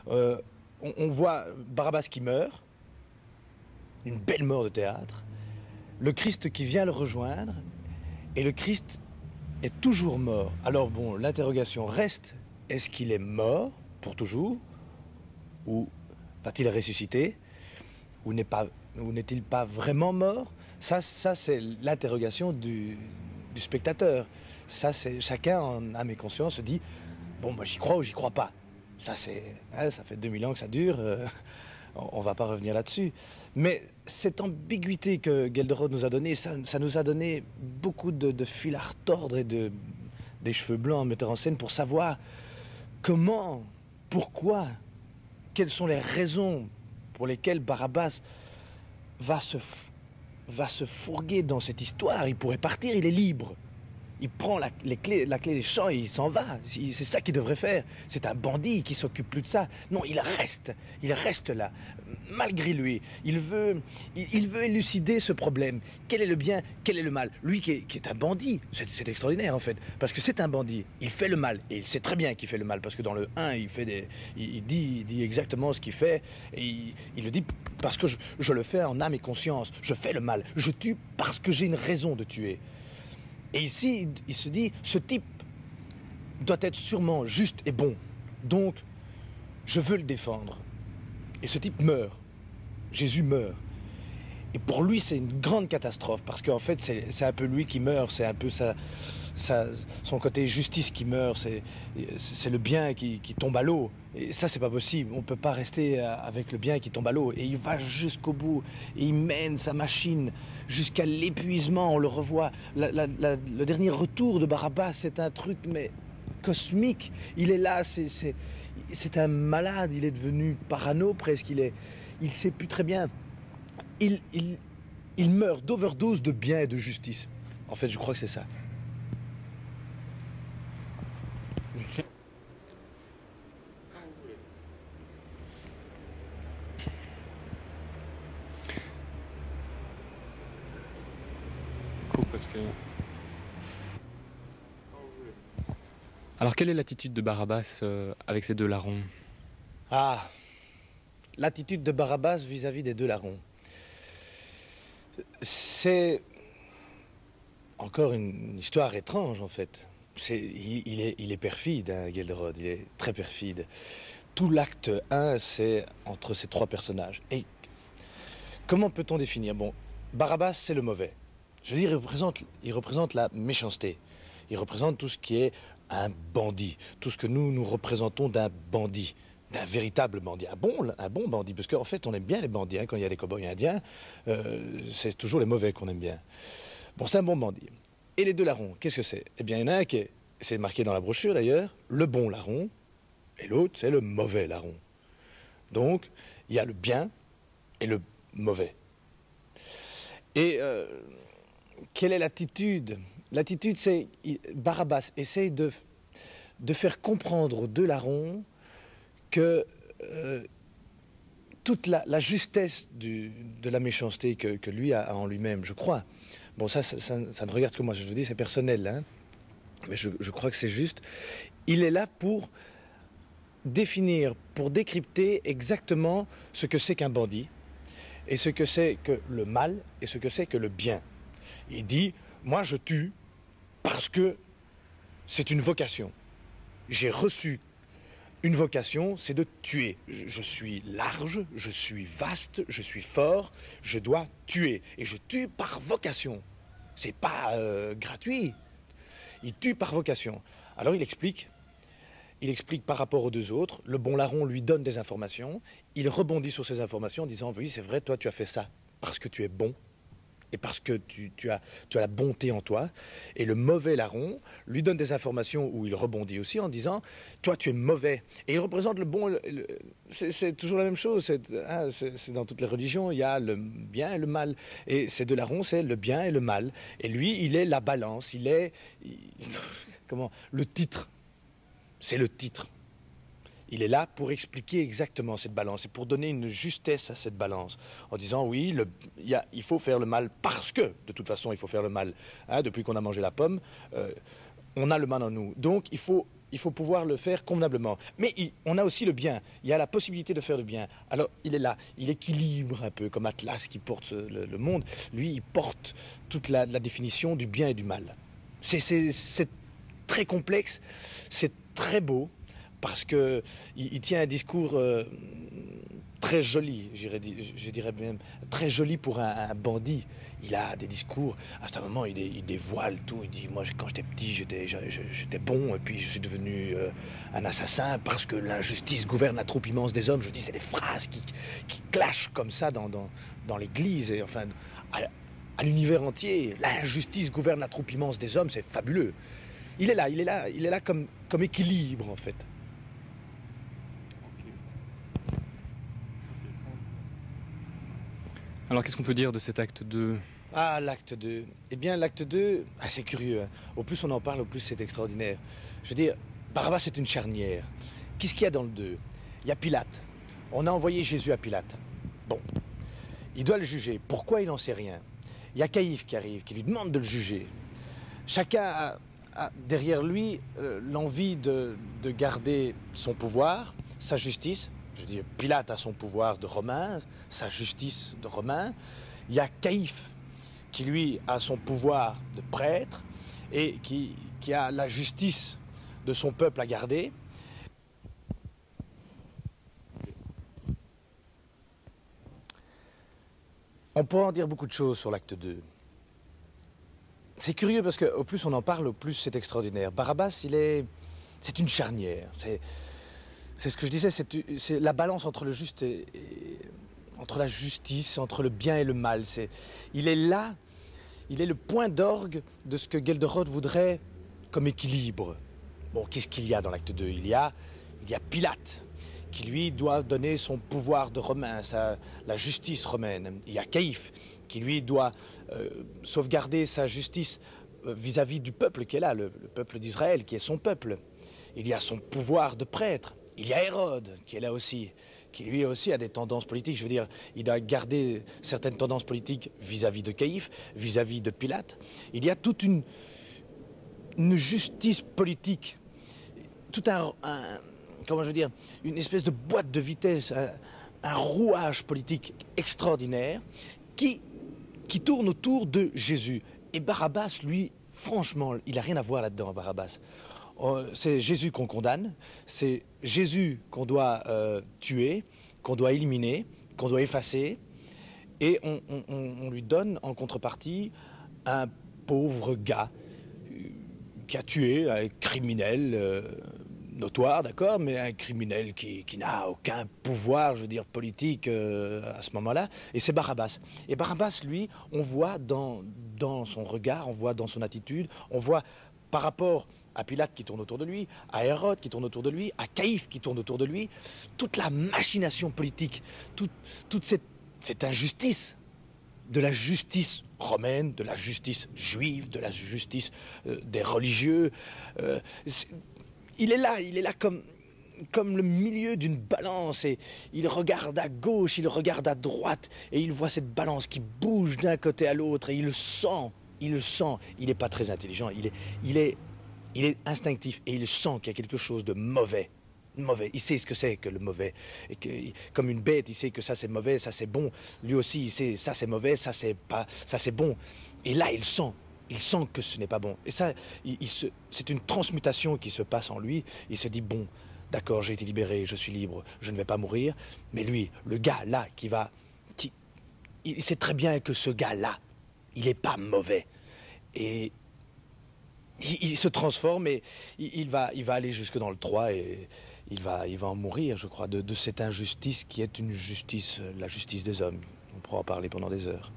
On voit Barabbas qui meurt, une belle mort de théâtre, le Christ qui vient le rejoindre, et le Christ est toujours mort. Alors bon, l'interrogation reste, est-ce qu'il est mort pour toujours, ou va-t-il ressusciter, ou n'est-il pas vraiment mort? Ça c'est l'interrogation du spectateur. Ça, c'est chacun en âme et conscience se dit, bon, moi j'y crois ou j'y crois pas. Ça, ça fait 2000 ans que ça dure, on va pas revenir là-dessus. Mais cette ambiguïté que Gelderod nous a donnée, ça nous a donné beaucoup de fil à retordre et des cheveux blancs en metteur en scène pour savoir comment, pourquoi, quelles sont les raisons pour lesquelles Barabbas va se fourguer dans cette histoire. Il pourrait partir, il est libre. Il prend la clé des champs et il s'en va. C'est ça qu'il devrait faire. C'est un bandit qui s'occupe plus de ça. Non, il reste là, malgré lui. Il veut élucider ce problème. Quel est le bien, quel est le mal? Lui qui est un bandit, c'est extraordinaire en fait, parce que c'est un bandit. Il fait le mal et il sait très bien qu'il fait le mal, parce que dans le 1, il dit exactement ce qu'il fait et il le dit parce que je le fais en âme et conscience. Je fais le mal. Je tue parce que j'ai une raison de tuer. Et ici, il se dit, ce type doit être sûrement juste et bon. Donc, je veux le défendre. Et ce type meurt. Jésus meurt. Et pour lui, c'est une grande catastrophe, parce qu'en fait, c'est un peu lui qui meurt, c'est un peu son côté justice qui meurt, c'est le bien qui tombe à l'eau. Et ça, c'est pas possible. On ne peut pas rester avec le bien qui tombe à l'eau. Et il va jusqu'au bout. Et il mène sa machine jusqu'à l'épuisement. On le revoit. Le dernier retour de Barabbas, c'est un truc, mais cosmique. Il est là, c'est un malade. Il est devenu parano presque. Il sait plus très bien. Il meurt d'overdose de bien et de justice. En fait, je crois que c'est ça. Parce que... Alors, quelle est l'attitude de Barabbas avec ces deux larrons? Ah, l'attitude de Barabbas vis-à-vis des deux larrons. C'est encore une histoire étrange, en fait. Il est perfide, hein, Gelderod, il est très perfide. Tout l'acte 1, c'est entre ces trois personnages. Et comment peut-on définir? Bon, Barabbas, c'est le mauvais. Je veux dire, il représente la méchanceté. Il représente tout ce qui est un bandit. Tout ce que nous représentons d'un bandit. D'un véritable bandit. Un bon bandit. Parce qu'en fait, on aime bien les bandits. Hein, quand il y a des cow-boys indiens, c'est toujours les mauvais qu'on aime bien. Bon, c'est un bon bandit. Et les deux larrons, qu'est-ce que c'est? Eh bien, il y en a un qui est, c'est marqué dans la brochure d'ailleurs, le bon larron. Et l'autre, c'est le mauvais larron. Donc, il y a le bien et le mauvais. Et... quelle est l'attitude? L'attitude, c'est Barabbas essaye de faire comprendre aux deux larrons que toute la justesse de la méchanceté que lui a en lui-même, je crois. Bon, ça ne regarde que moi, je vous dis, c'est personnel, hein, mais je crois que c'est juste. Il est là pour définir, pour décrypter exactement ce que c'est qu'un bandit, et ce que c'est que le mal, et ce que c'est que le bien. Il dit, moi je tue parce que c'est une vocation. J'ai reçu une vocation, c'est de tuer. Je suis large, je suis vaste, je suis fort, je dois tuer. Et je tue par vocation. C'est pas gratuit. Il tue par vocation. Alors il explique par rapport aux deux autres. Le bon larron lui donne des informations. Il rebondit sur ces informations en disant, oui c'est vrai, toi tu as fait ça parce que tu es bon. Et parce que tu as la bonté en toi. Et le mauvais larron lui donne des informations où il rebondit aussi en disant « Toi, tu es mauvais ». Et il représente le bon... C'est toujours la même chose. C'est dans toutes les religions, il y a le bien et le mal. Et ces deux larrons, c'est le bien et le mal. Et lui, il est la balance. Comment? Le titre. C'est le titre. Il est là pour expliquer exactement cette balance et pour donner une justesse à cette balance. En disant, oui, il faut faire le mal parce que, de toute façon, il faut faire le mal. Hein, depuis qu'on a mangé la pomme, on a le mal en nous. Donc, il faut il faut pouvoir le faire convenablement. Mais on a aussi le bien. Il y a la possibilité de faire le bien. Alors, il est là. Il équilibre un peu, comme Atlas qui porte le monde. Lui, il porte toute la définition du bien et du mal. C'est très complexe. C'est très beau. Parce qu'il tient un discours très joli, je dirais même très joli pour un bandit. Il a des discours, à un moment il dévoile tout, il dit moi quand j'étais petit j'étais bon et puis je suis devenu un assassin parce que l'injustice gouverne la troupe immense des hommes. Je dis c'est des phrases qui clashent comme ça dans l'église et enfin à l'univers entier. L'injustice gouverne la troupe immense des hommes, c'est fabuleux. Il est là comme équilibre en fait. Alors qu'est-ce qu'on peut dire de cet acte 2? Ah, l'acte 2. Eh bien, l'acte 2, c'est curieux. Hein. Au plus on en parle, au plus c'est extraordinaire. Je veux dire, Barabbas c'est une charnière. Qu'est-ce qu'il y a dans le 2? Il y a Pilate. On a envoyé Jésus à Pilate. Bon, il doit le juger. Pourquoi il n'en sait rien? Il y a Caïphe qui arrive, qui lui demande de le juger. Chacun a derrière lui l'envie de garder son pouvoir, sa justice. Je veux dire, Pilate a son pouvoir de Romain, sa justice de Romain. Il y a Caïphe qui, lui, a son pouvoir de prêtre et qui a la justice de son peuple à garder. On pourrait en dire beaucoup de choses sur l'acte 2. C'est curieux parce qu'au plus on en parle, au plus c'est extraordinaire. Barabbas, c'est une charnière. C'est ce que je disais, c'est la balance entre le juste entre la justice, entre le bien et le mal. Il est là, il est le point d'orgue de ce que Gelderod voudrait comme équilibre. Bon, qu'est-ce qu'il y a dans l'acte 2 ? Il y a Pilate, qui lui doit donner son pouvoir de Romain, la justice romaine. Il y a Caïphe, qui lui doit sauvegarder sa justice vis-à-vis du peuple qui est là, le peuple d'Israël, qui est son peuple. Il y a son pouvoir de prêtre. Il y a Hérode, qui est là aussi, qui lui aussi a des tendances politiques. Je veux dire, il a gardé certaines tendances politiques vis-à-vis de Caïphe, vis-à-vis de Pilate. Il y a toute une justice politique, tout comment je veux dire, une espèce de boîte de vitesse, un rouage politique extraordinaire qui tourne autour de Jésus. Et Barabbas, lui, franchement, il n'a rien à voir là-dedans, Barabbas. C'est Jésus qu'on condamne, c'est Jésus qu'on doit tuer, qu'on doit éliminer, qu'on doit effacer, et on lui donne en contrepartie un pauvre gars qui a tué un criminel notoire, d'accord, mais un criminel qui n'a aucun pouvoir, je veux dire, politique à ce moment-là, et c'est Barabbas. Et Barabbas, lui, on voit dans son regard, on voit dans son attitude, on voit par rapport à Pilate qui tourne autour de lui, à Hérode qui tourne autour de lui, à Caïphe qui tourne autour de lui, toute la machination politique, toute cette injustice, de la justice romaine, de la justice juive, de la justice des religieux. Il est là comme le milieu d'une balance, et il regarde à gauche, il regarde à droite, et il voit cette balance qui bouge d'un côté à l'autre, et il le sent, il n'est pas très intelligent, il est instinctif, et il sent qu'il y a quelque chose de mauvais. Il sait ce que c'est que le mauvais. Et comme une bête, il sait que ça c'est mauvais, ça c'est bon. Lui aussi, il sait ça c'est mauvais, ça c'est bon. Et là, il sent que ce n'est pas bon. Et ça, c'est une transmutation qui se passe en lui. Il se dit, bon, d'accord, j'ai été libéré, je suis libre, je ne vais pas mourir. Mais lui, le gars là, il sait très bien que ce gars-là, il n'est pas mauvais. Et il se transforme et il va aller jusque dans le 3 et il va en mourir, je crois, de cette injustice qui est une justice, la justice des hommes. On pourra en parler pendant des heures.